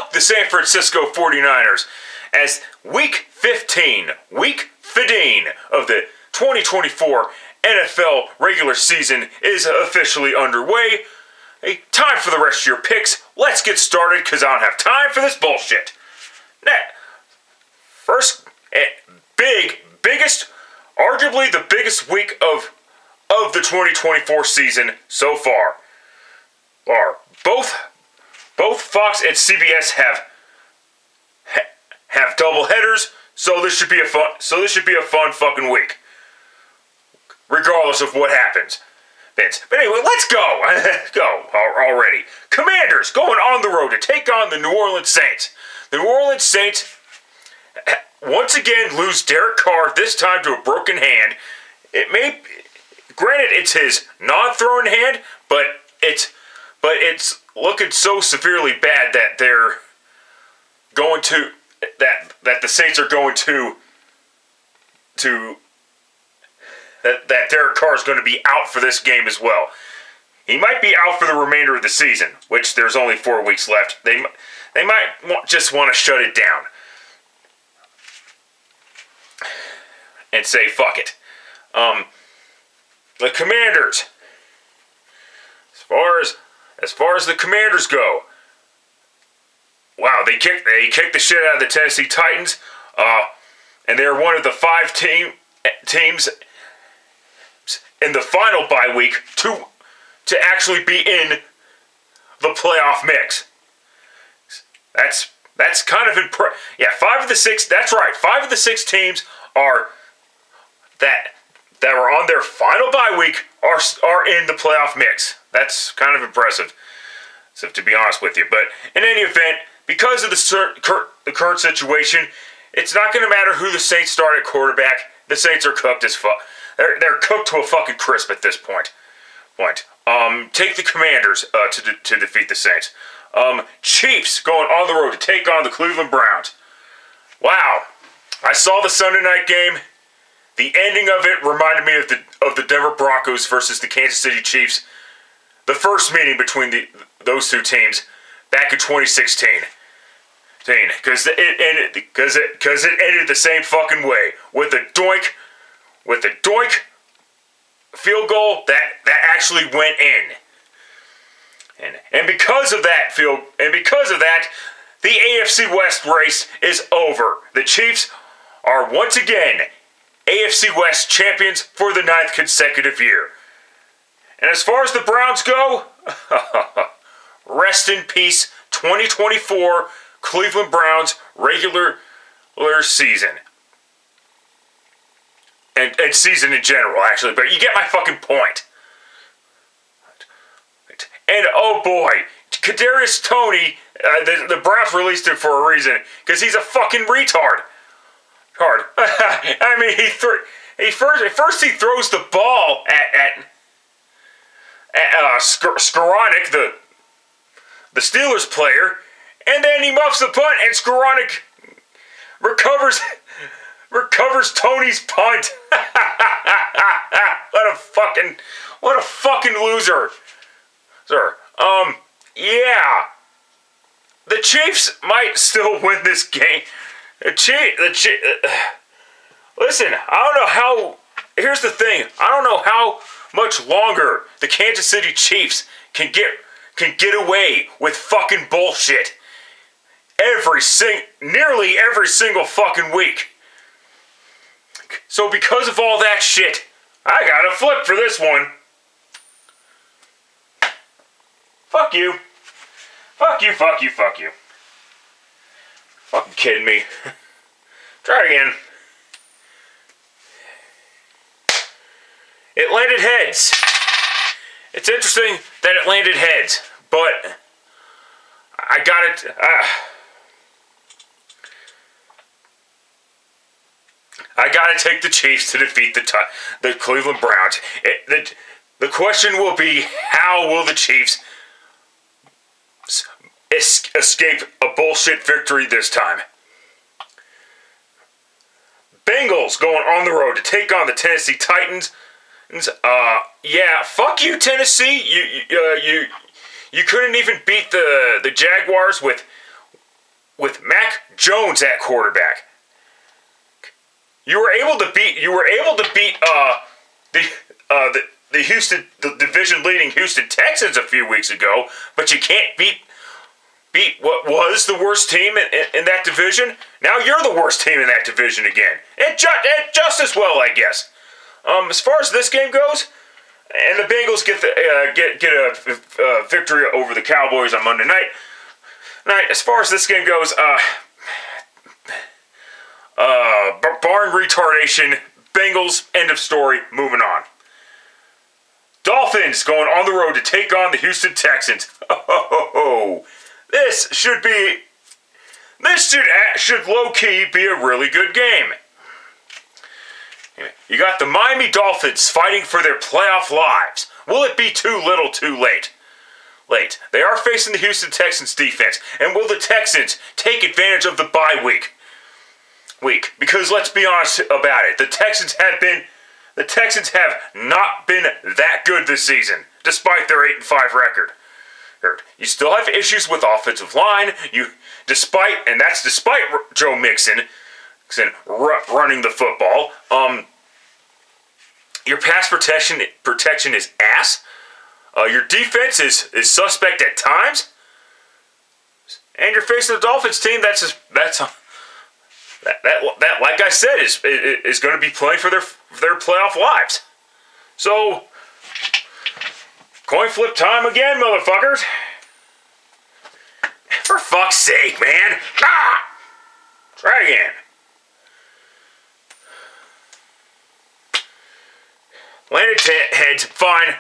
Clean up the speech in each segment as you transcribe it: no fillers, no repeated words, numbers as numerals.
fuck the San Francisco 49ers as Week 15 of the 2024 NFL regular season is officially underway. Hey, time for the rest of your picks. Let's get started because I don't have time for this bullshit. First, arguably the biggest week of the 2024 season so far are both Fox and CBS have double headers, so this should be a fun fucking week, regardless of what happens, Vince. But anyway, let's go. Go already. Commanders going on the road to take on the New Orleans Saints. The New Orleans Saints once again lose Derek Carr, this time to a broken hand. Granted, it's his non-throwing hand, but it's looking so severely bad that that the Saints are going to that Derek Carr is going to be out for this game as well. He might be out for the remainder of the season, which there's only 4 weeks left. They might just want to shut it down and say fuck it. The Commanders, as far as the Commanders go, wow, they kicked the shit out of the Tennessee Titans, and they're one of the 5 teams in the final bye week to actually be in the playoff mix. That's kind of impressive. Yeah, 5 of the 6. That's right. 5 of the 6 teams are that were on their final bye week are in the playoff mix. That's kind of impressive, so to be honest with you. But in any event, because of the current situation, it's not going to matter who the Saints start at quarterback. The Saints are cooked as fuck. They're cooked to a fucking crisp at this point. Take the Commanders to defeat the Saints. Chiefs going on the road to take on the Cleveland Browns. Wow, I saw the Sunday night game. The ending of it reminded me of the Denver Broncos versus the Kansas City Chiefs. The first meeting between those two teams back in 2016. Because it ended the same fucking way with a doink field goal that actually went in. And because of that, the AFC West race is over. The Chiefs are once again AFC West champions for the 9th consecutive year. And as far as the Browns go, rest in peace, 2024 Cleveland Browns regular season. And season in general, actually, but you get my fucking point. And oh boy, Kadarius Toney, the Browns released him for a reason, because he's a fucking retard. I mean, first he throws the ball at Skoranek, the Steelers player, and then he muffs the punt, and Skoranek recovers Tony's punt. What a fucking loser, sir. Yeah, the Chiefs might still win this game. Listen, I don't know how. Here's the thing. I don't know how much longer the Kansas City Chiefs can get away with fucking bullshit. Nearly every single fucking week. So because of all that shit, I got a flip for this one. Fuck you. Fuck you. Fucking kidding me. Try again. It landed heads. It's interesting that it landed heads, but I got it. I gotta take the Chiefs to defeat the Cleveland Browns. The question will be, how will the Chiefs escape a bullshit victory this time? Bengals going on the road to take on the Tennessee Titans. Yeah, fuck you, Tennessee. You couldn't even beat the Jaguars with with Mac Jones at quarterback. You were able to beat the division-leading Houston Texans a few weeks ago, but you can't beat what was the worst team in that division. Now you're the worst team in that division again, and just as well, I guess. As far as this game goes, and the Bengals get a victory over the Cowboys on Monday night. As far as this game goes, barring retardation, Bengals, end of story, moving on. Dolphins going on the road to take on the Houston Texans. This should low-key be a really good game. You got the Miami Dolphins fighting for their playoff lives. Will it be too little too late? They are facing the Houston Texans defense, and will the Texans take advantage of the bye week? Because let's be honest about it, the Texans have not been that good this season, despite their 8-5 record. You still have issues with offensive line. Despite Joe Mixon running the football. Your pass protection is ass. Your defense is suspect at times, and you're facing a Dolphins team that like I said is going to be playing for their playoff lives. So, coin flip time again, motherfuckers. For fuck's sake, man. Try again. Landed heads, fine.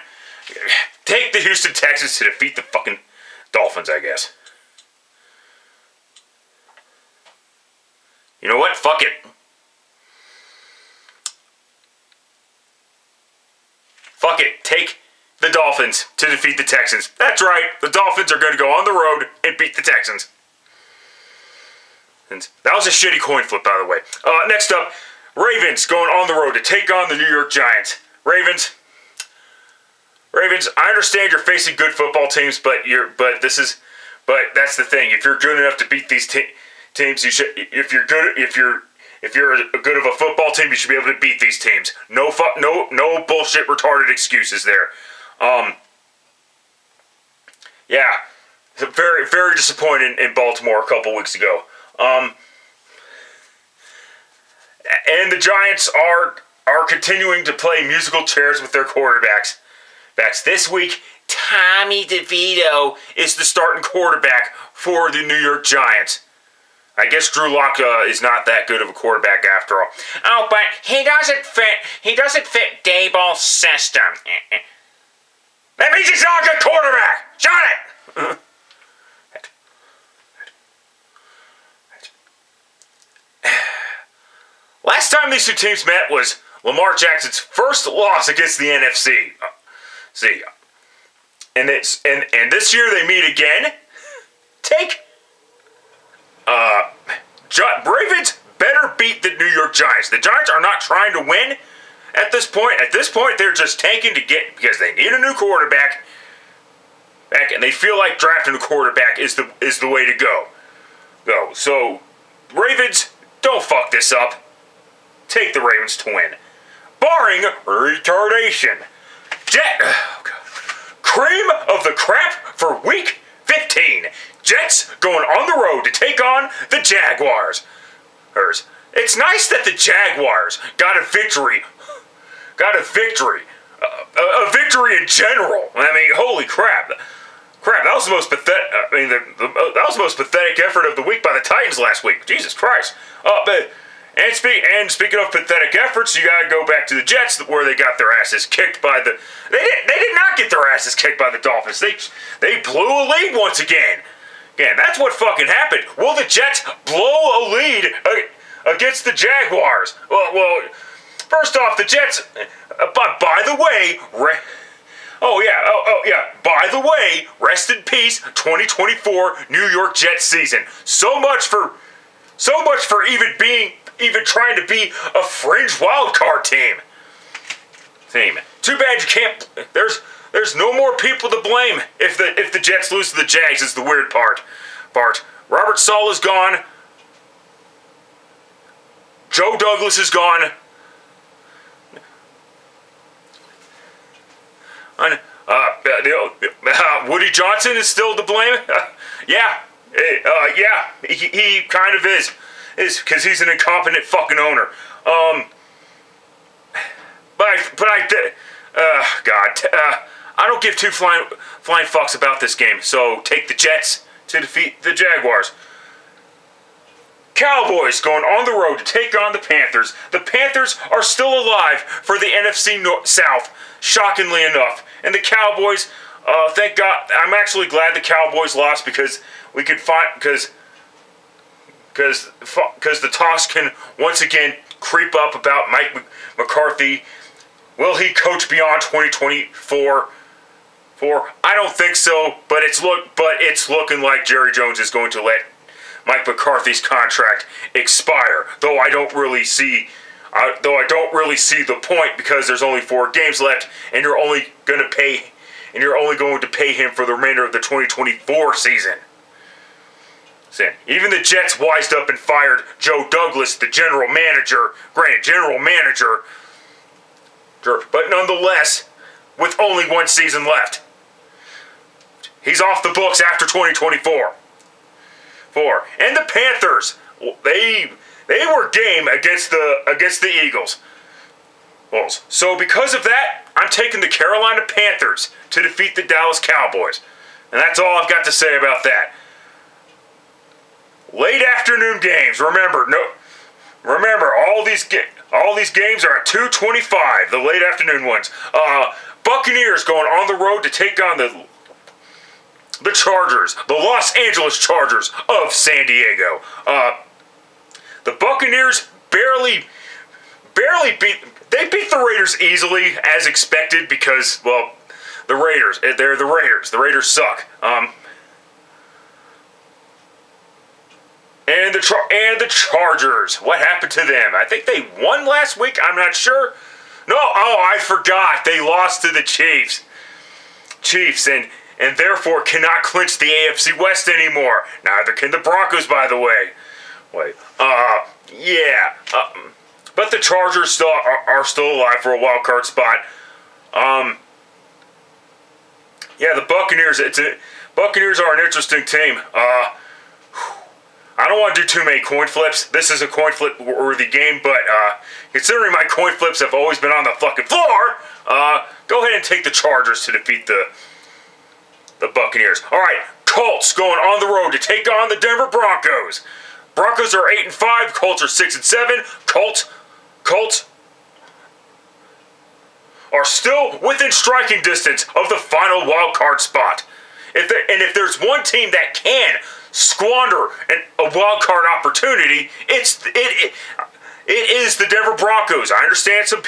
Take the Houston Texans to defeat the fucking Dolphins, I guess. You know what? Fuck it. Fuck it. Take the Dolphins to defeat the Texans. That's right. The Dolphins are going to go on the road and beat the Texans. And that was a shitty coin flip, by the way. Next up, Ravens going on the road to take on the New York Giants. Ravens, I understand you're facing good football teams, but that's the thing. If you're good enough to beat these teams, you should. If you're good of a football team, you should be able to beat these teams. No bullshit retarded excuses there. Yeah, very very disappointed in Baltimore a couple weeks ago. And the Giants are continuing to play musical chairs with their quarterbacks. This week, Tommy DeVito is the starting quarterback for the New York Giants. I guess Drew Lock is not that good of a quarterback after all. Oh, but he doesn't fit Daboll's system. That means he's not a good quarterback. Shut it. Last time these two teams met was Lamar Jackson's first loss against the NFC. And this year they meet again. Ravens better beat the New York Giants. The Giants are not trying to win at this point. At this point, they're just tanking because they need a new quarterback. And they feel like drafting a quarterback is the way to go. So, Ravens, don't fuck this up. Take the Ravens to win. Barring retardation. Cream of the crap for week 15. Jets going on the road to take on the Jaguars. It's nice that the Jaguars got a victory. A victory in general. I mean, holy crap. That was the most pathetic. That was the most pathetic effort of the week by the Titans last week. Jesus Christ. And speaking of pathetic efforts, you gotta go back to the Jets, where they got their asses kicked by the. They did not get their asses kicked by the Dolphins. They blew a lead once again. Again, that's what fucking happened. Will the Jets blow a lead against the Jaguars? Well, first off, the Jets. But by the way, by the way, rest in peace, 2024 New York Jets season. So much for even trying to be a fringe wild card team. Too bad you can't. There's no more people to blame if the Jets lose to the Jags. Is the weird part. Robert Saleh is gone. Joe Douglas is gone. Woody Johnson is still to blame. Yeah, he kind of is because he's an incompetent fucking owner. I don't give two flying fucks about this game. So take the Jets to defeat the Jaguars. Cowboys going on the road to take on the Panthers. The Panthers are still alive for the NFC South, shockingly enough. And the Cowboys, thank God, I'm actually glad the Cowboys lost because we could find because the talks can once again creep up about Mike McCarthy. Will he coach beyond 2024? I don't think so, but it's looking like Jerry Jones is going to let Mike McCarthy's contract expire. Though I don't really see the point because there's only 4 games left, and you're only going to pay him for the remainder of the 2024 season. Even the Jets wised up and fired Joe Douglas, the general manager. Granted, general manager, but nonetheless, with only 1 season left. He's off the books after 2024. And the Panthers, they were game against the Eagles. So because of that, I'm taking the Carolina Panthers to defeat the Dallas Cowboys. And that's all I've got to say about that. Late afternoon games. Remember, all these games are at 2:25. The late afternoon ones. Buccaneers going on the road to take on the Chargers, the Los Angeles Chargers of San Diego. The Buccaneers barely beat the Raiders easily as expected because, well, they're the Raiders. The Raiders suck. And the Chargers. What happened to them? I think they won last week. I'm not sure. No, I forgot. They lost to the Chiefs. And therefore cannot clinch the AFC West anymore. Neither can the Broncos, by the way. But the Chargers are still alive for a wild card spot. The Buccaneers. Buccaneers are an interesting team. I don't want to do too many coin flips. This is a coin flip worthy game, but considering my coin flips have always been on the fucking floor, go ahead and take the Chargers to defeat the Buccaneers. All right, Colts going on the road to take on the Denver Broncos. Broncos are 8-5. Colts are 6-7. Colts are still within striking distance of the final wild card spot. If there's one team that can squander a wild card opportunity, it is the Denver Broncos. I understand some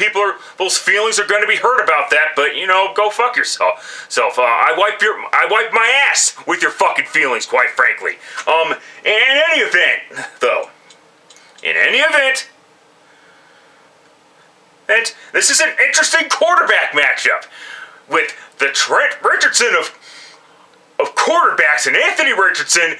those feelings are going to be hurt about that, but go fuck yourself. I wipe my ass with your fucking feelings, quite frankly. In any event, and this is an interesting quarterback matchup with the Trent Richardson of quarterbacks and Anthony Richardson,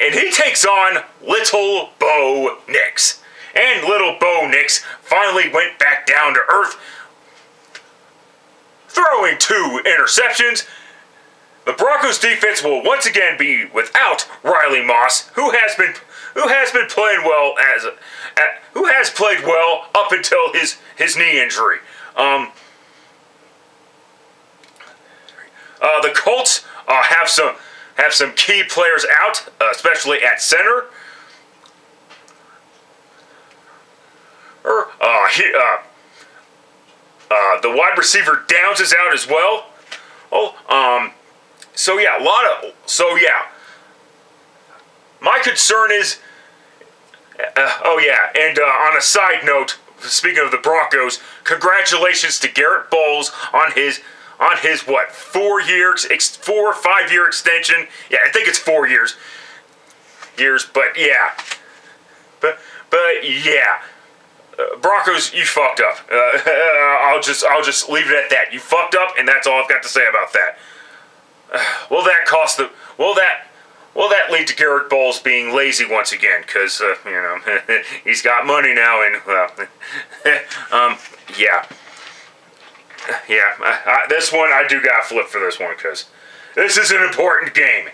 and he takes on Little Bo Nix. And Little Bo Nix finally went back down to earth, throwing 2 interceptions. The Broncos defense will once again be without Riley Moss, who has played well up until his knee injury. The Colts have some key players out, especially at center. The wide receiver Downs is out as well. My concern is, on a side note, speaking of the Broncos, congratulations to Garrett Bowles on his 4 or 5 year extension. Yeah, I think it's 4 years. Broncos, you fucked up. I'll just leave it at that. You fucked up, and that's all I've got to say about that. Will Well, that lead to Garrett Bowles being lazy once again, because, he's got money now, and, yeah. Yeah, this one, I do got to flip for this one, because this is an important game.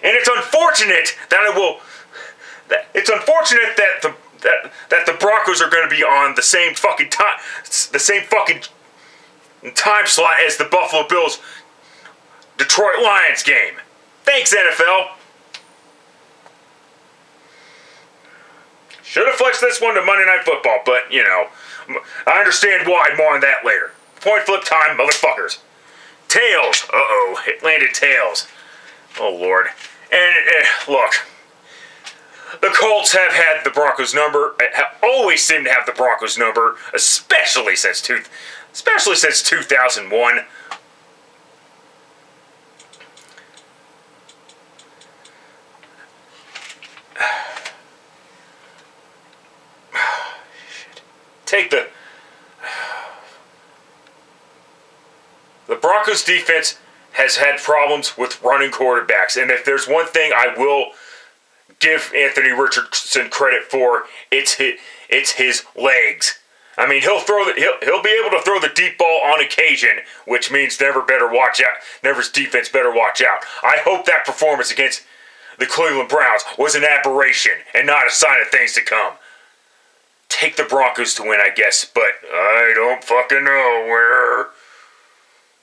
And it's unfortunate that it's unfortunate that the Broncos are going to be on the same fucking time slot as the Buffalo Bills Detroit Lions game. Thanks, NFL. Should have flexed this one to Monday Night Football, but, I understand why. More on that later. Point flip time, motherfuckers. Tails. Uh-oh. It landed tails. Oh, Lord. And, look. The Colts have had the Broncos number. Always seem to have the Broncos number, especially since 2001. The Broncos defense has had problems with running quarterbacks, and if there's one thing I will give Anthony Richardson credit for, it's his legs. I mean, he'll be able to throw the deep ball on occasion, which means Denver's defense better watch out. I hope that performance against the Cleveland Browns was an aberration and not a sign of things to come. Take the Broncos to win, I guess, but I don't fucking know where.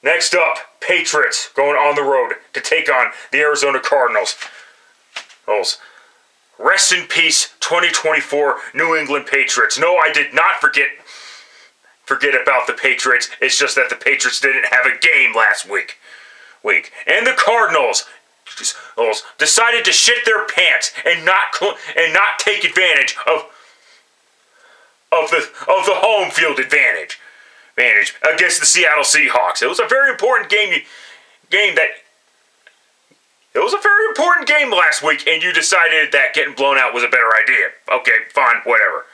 Next up, Patriots going on the road to take on the Arizona Cardinals. Rest in peace, 2024 New England Patriots. No, I did not forget about the Patriots. It's just that the Patriots didn't have a game last week. And the Cardinals decided to shit their pants and not take advantage of the home field advantage against the Seattle Seahawks. It was a very important game last week, and you decided that getting blown out was a better idea. Okay, fine, whatever.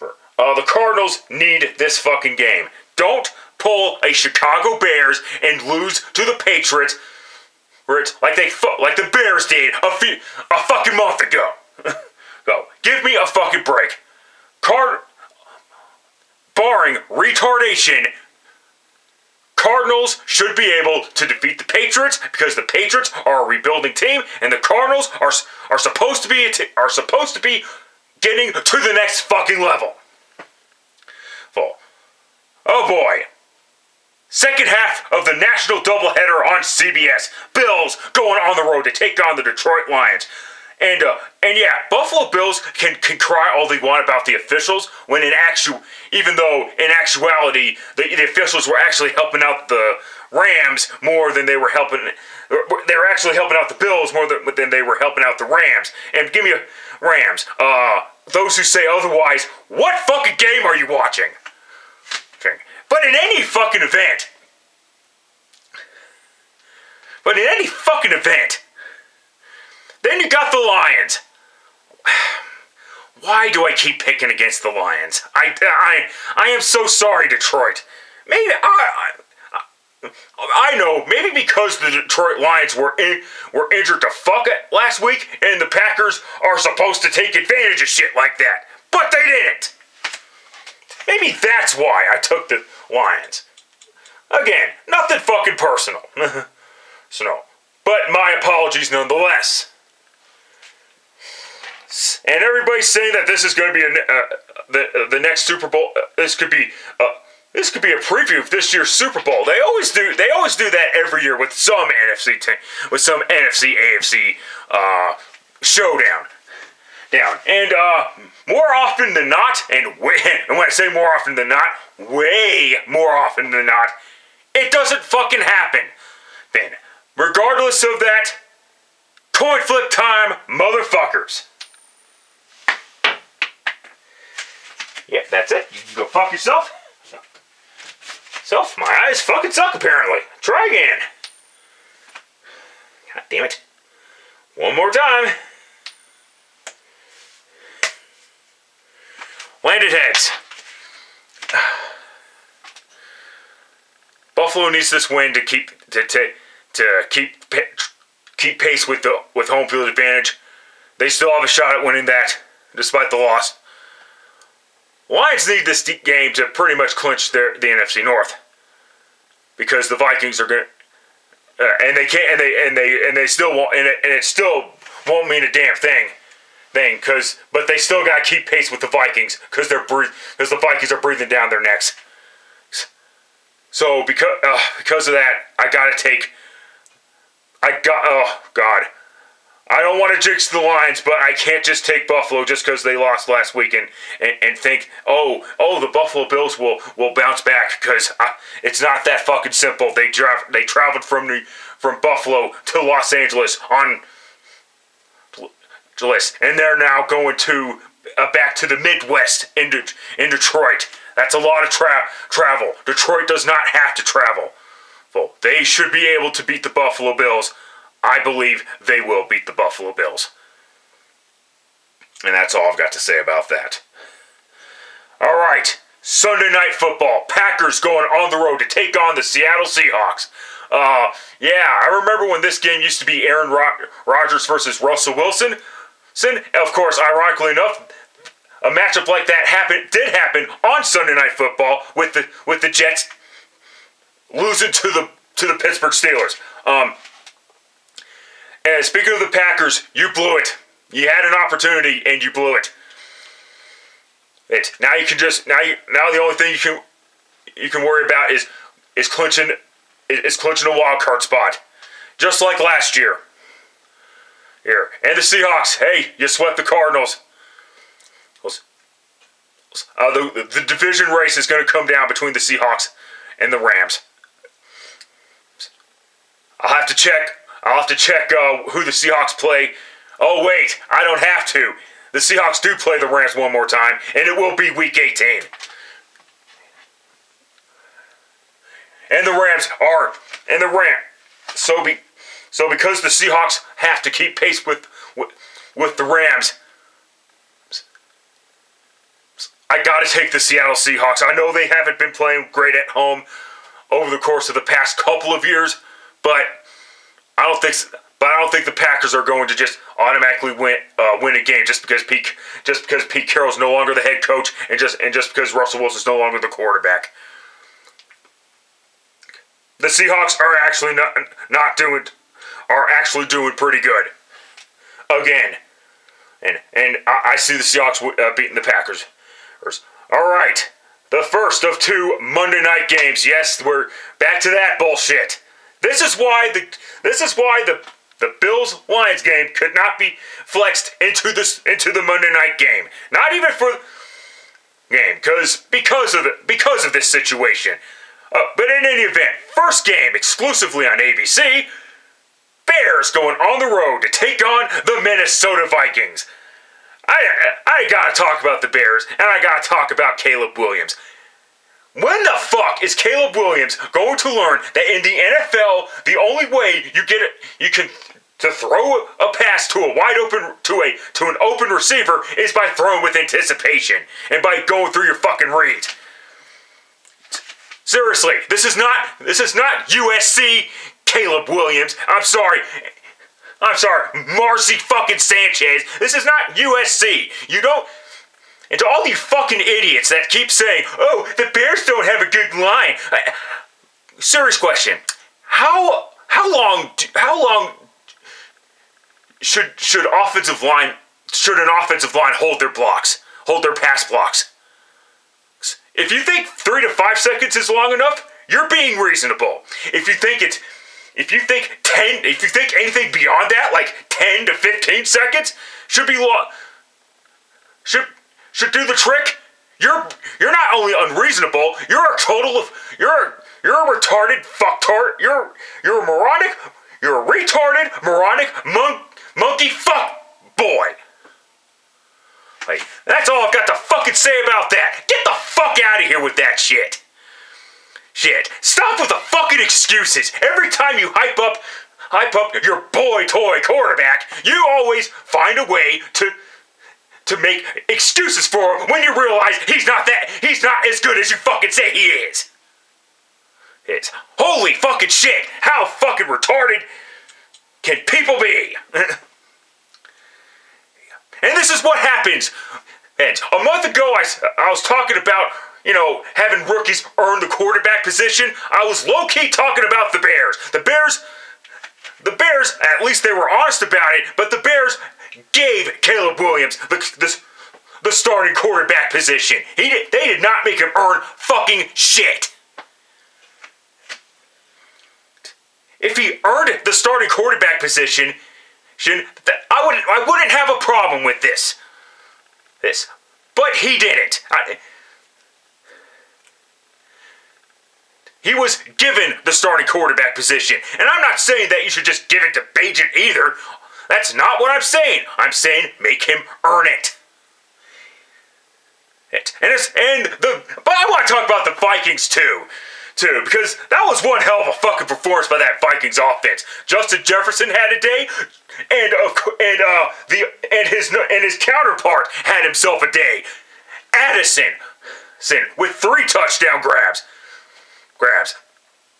The Cardinals need this fucking game. Don't pull a Chicago Bears and lose to the Patriots, where it's like the Bears did a fucking month ago. Go, give me a fucking break. Barring retardation, Cardinals should be able to defeat the Patriots because the Patriots are a rebuilding team, and the Cardinals are supposed to be getting to the next fucking level. Oh boy. Second half of the national doubleheader on CBS. Bills going on the road to take on the Detroit Lions. And yeah, Buffalo Bills can cry all they want about the officials even though in actuality the officials were actually helping out the Rams more than they were helping. They were actually helping out the Bills more than they were helping out the Rams. And give me a Rams. Those who say otherwise, what fucking game are you watching? But in any fucking event, then you got the Lions. Why do I keep picking against the Lions? I am so sorry, Detroit. Maybe I know. Maybe because the Detroit Lions were injured to fuck it last week, and the Packers are supposed to take advantage of shit like that, but they didn't. Maybe that's why I took the Lions. Again, nothing fucking personal. So no, but my apologies nonetheless. And everybody's saying that this is going to be the next Super Bowl. This could be a preview of this year's Super Bowl. They always do that every year with some NFC AFC showdown. And more often than not, and when I say more often than not, way more often than not, it doesn't fucking happen. Then, regardless of that, coin flip time, motherfuckers. Yeah, that's it. You can go fuck yourself. My eyes fucking suck, apparently. Try again. God damn it. One more time. Landed heads. Buffalo needs this win to keep keep pace with home field advantage. They still have a shot at winning that, despite the loss. Lions need this game to pretty much clinch the NFC North, because the Vikings are going, and they can't, and they still won't, and it still won't mean a damn thing, but they still got to keep pace with the Vikings because the Vikings are breathing down their necks. So because of that, oh God. I don't want to jinx the Lions, but I can't just take Buffalo just because they lost last week and think, oh, the Buffalo Bills will bounce back, because it's not that fucking simple. They traveled from Buffalo to Los Angeles and they're now going to back to the Midwest in Detroit. That's a lot of travel. Detroit does not have to travel. Well, they should be able to beat the Buffalo Bills. I believe they will beat the Buffalo Bills. And that's all I've got to say about that. All right, Sunday Night Football. Packers going on the road to take on the Seattle Seahawks. I remember when this game used to be Aaron Rodgers versus Russell Wilson. Of course, ironically enough, a matchup like that did happen on Sunday Night Football with the Jets losing to the Pittsburgh Steelers. And speaking of the Packers, you blew it. You had an opportunity and you blew it. Now the only thing you can worry about is clinching a wild card spot, just like last year. Here, and the Seahawks. Hey, you swept the Cardinals. The division race is going to come down between the Seahawks and the Rams. I'll have to check who the Seahawks play. Oh, wait, I don't have to. The Seahawks do play the Rams one more time, and it will be Week 18. So because the Seahawks have to keep pace with the Rams, I got to take the Seattle Seahawks. I know they haven't been playing great at home over the course of the past couple of years, but I don't think the Packers are going to just automatically win a game just because Pete Carroll's no longer the head coach and just because Russell Wilson's no longer the quarterback. The Seahawks are actually doing pretty good again, and I see the Seahawks beating the Packers. All right, the first of two Monday night games. Yes, we're back to that bullshit. This is why the Bills-Lions game could not be flexed into the Monday night game. Not even for game, because of this situation. But in any event, first game exclusively on ABC. Bears going on the road to take on the Minnesota Vikings. I gotta talk about the Bears, and I gotta talk about Caleb Williams. When the fuck is Caleb Williams going to learn that in the NFL, the only way you can throw a pass to a wide open to an open receiver is by throwing with anticipation and by going through your fucking reads. Seriously, this is not USC Caleb Williams. I'm sorry, Marcy fucking Sanchez. This is not USC. You don't. And to all you fucking idiots that keep saying, "Oh, the Bears don't have a good line." Serious question: How long should an offensive line hold their pass blocks? If you think 3 to 5 seconds is long enough, you're being reasonable. If you think anything beyond that, like 10 to 15 seconds, should be long. Should do the trick. You're not only unreasonable, you're a retarded fucktard. You're a moronic. You're a retarded, moronic monkey fuck boy. Like, that's all I've got to fucking say about that. Get the fuck out of here with that shit. Stop with the fucking excuses. Every time you hype up your boy toy quarterback, you always find a way to make excuses for him when you realize he's not as good as you fucking say he is. It's holy fucking shit. How fucking retarded can people be? And this is what happens. And a month ago, I was talking about, having rookies earn the quarterback position. I was low-key talking about the Bears. The Bears, at least they were honest about it, but the Bears gave Caleb Williams the starting quarterback position. They did not make him earn fucking shit. If he earned the starting quarterback position, I wouldn't have a problem with this. But he didn't. He was given the starting quarterback position. And I'm not saying that you should just give it to Bagent either. That's not what I'm saying. I'm saying make him earn it. But I want to talk about the Vikings too, because that was one hell of a fucking performance by that Vikings offense. Justin Jefferson had a day, and his counterpart had himself a day. Addison with 3 touchdown grabs.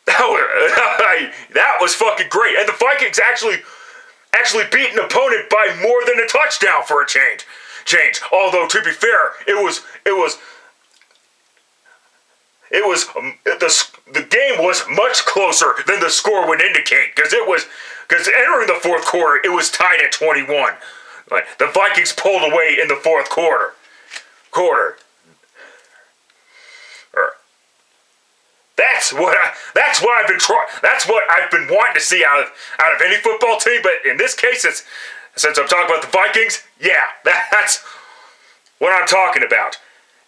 That was fucking great, and the Vikings actually beat an opponent by more than a touchdown for a change. Although to be fair, the game was much closer than the score would indicate, because entering the fourth quarter it was tied at 21. The Vikings pulled away in the fourth quarter. That's what I've been wanting to see out of any football team. But in this case, since I'm talking about the Vikings, yeah, that's what I'm talking about.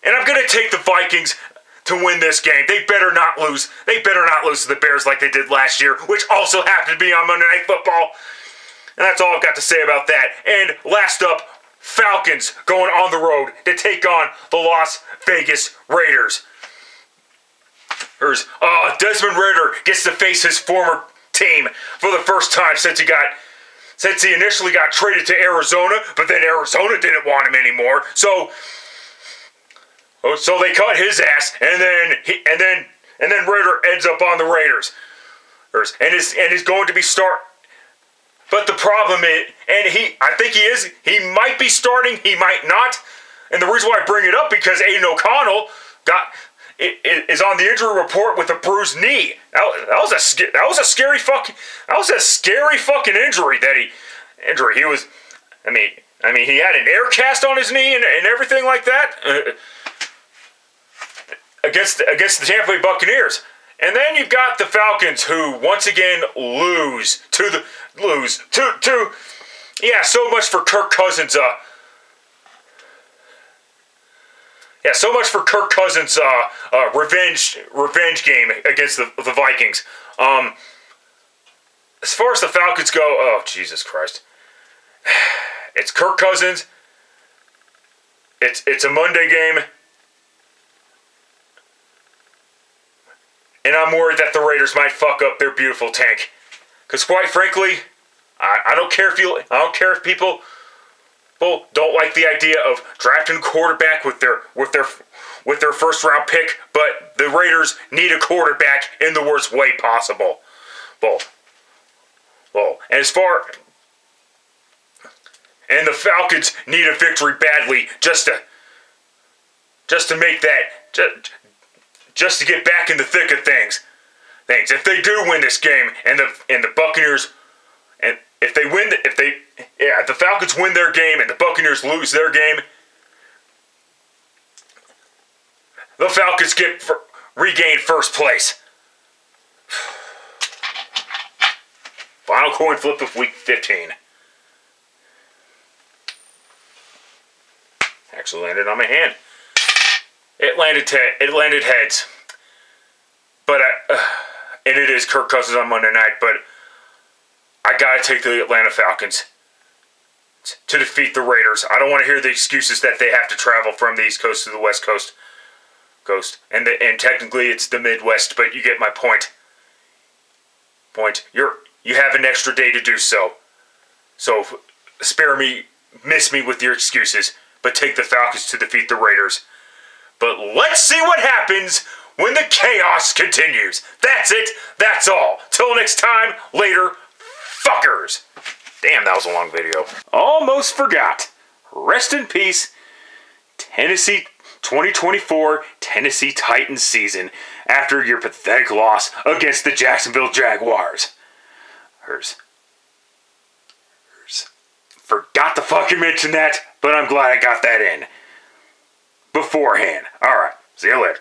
And I'm gonna take the Vikings to win this game. They better not lose. They better not lose to the Bears like they did last year, which also happened to be on Monday Night Football. And that's all I've got to say about that. And last up, Falcons going on the road to take on the Las Vegas Raiders. Desmond Ridder gets to face his former team for the first time since he initially got traded to Arizona, but then Arizona didn't want him anymore. So they cut his ass, and then Ridder ends up on the Raiders, and is going to be start. But the problem is, he might be starting, he might not. And the reason why I bring it up, because Aiden O'Connell is on the injury report with a bruised knee. That was a scary fucking injury. He was. I mean, he had an air cast on his knee and everything like that against the Tampa Bay Buccaneers. And then you've got the Falcons, who once again lose. So much for Kirk Cousins. So much for Kirk Cousins' revenge game against the Vikings. As far as the Falcons go, oh Jesus Christ, it's Kirk Cousins. It's a Monday game, and I'm worried that the Raiders might fuck up their beautiful tank. Because quite frankly, I don't care if people don't like the idea of drafting a quarterback with their first round pick, but the Raiders need a quarterback in the worst way possible. And the Falcons need a victory badly just to make that just to get back in the thick of things. If they do win this game and the Buccaneers, and if the Falcons win their game and the Buccaneers lose their game, the Falcons regain first place. Final coin flip of week 15. Actually landed on my hand. It landed heads. But and it is Kirk Cousins on Monday night, but I gotta take the Atlanta Falcons to defeat the Raiders. I don't want to hear the excuses that they have to travel from the East Coast to the West Coast. And technically it's the Midwest, but you get my point. You have an extra day to do so. So miss me with your excuses, but take the Falcons to defeat the Raiders. But let's see what happens when the chaos continues. That's it. That's all. Till next time, later. motherfuckers! Damn, that was a long video. Almost forgot. Rest in peace, Tennessee 2024 Tennessee Titans season after your pathetic loss against the Jacksonville Jaguars. Forgot to fucking mention that, but I'm glad I got that in beforehand. Alright, see you later.